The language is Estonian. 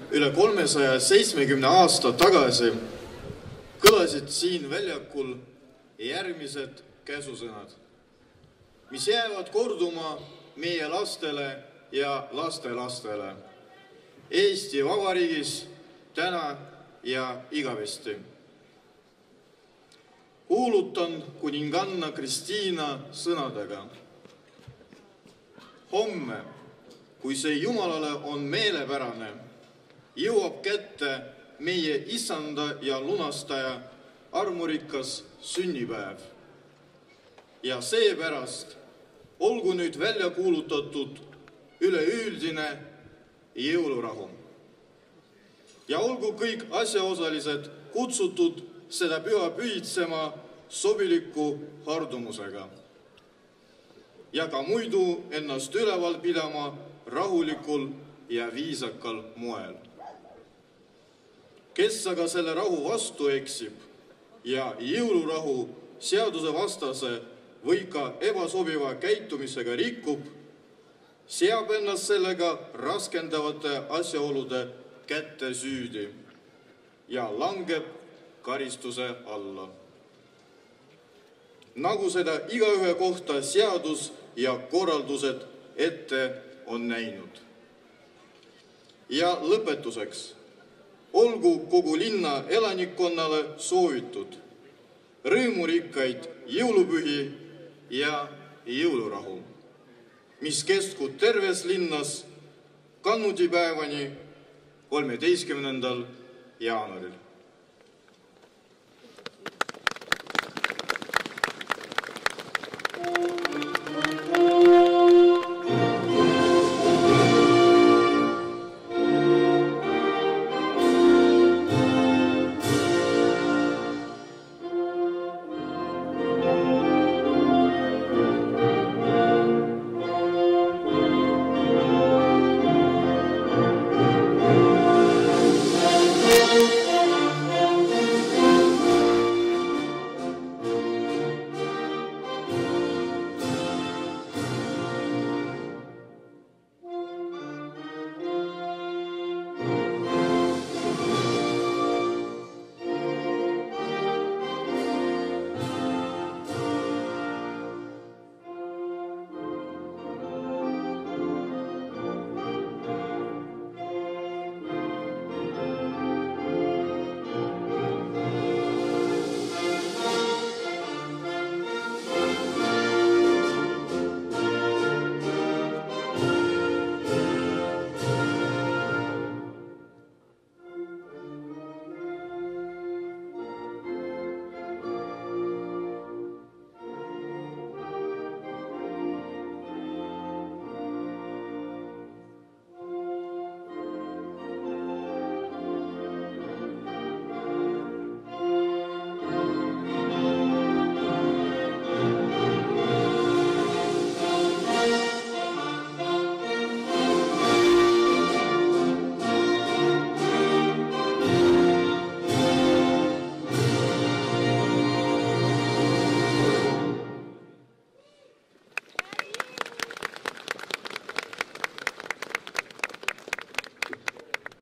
Üle 370 aasta tagasi kõlasid siin väljakul järgmised käsusõnad, mis jäävad korduma meie lastele ja lastelastele Eesti Vabariigis täna ja igavesti. Kuulutan kuninganna Kristiina sõnadega. Homme, kui see Jumalale on meelepärane, jõuab kätte meie Issanda ja lunastaja armurikas sünnipäev. Ja seepärast olgu nüüd välja kuulutatud üleüldine jõulurahu. Ja olgu kõik asjaosalised kutsutud seda püha pühitsema sobiliku hardumusega. Ja ka muidu ennast üleval pidama rahulikul ja viisakal moel. Kes aga selle rahu vastu eksib ja jõulurahu seaduse vastase või ka ebasobiva käitumisega rikub, seab ennast sellega raskendavate asjaolude kätte süüdi ja langeb karistuse alla. Nagu seda igaühe kohta seadus ja korraldused ette on näinud. Ja lõpetuseks, olgu kogu linna elanikkonnale soovitud rõõmurikkaid jõulupühi ja jõulurahu, mis kestku terves linnas kannutipäevani 13. jaanuaril.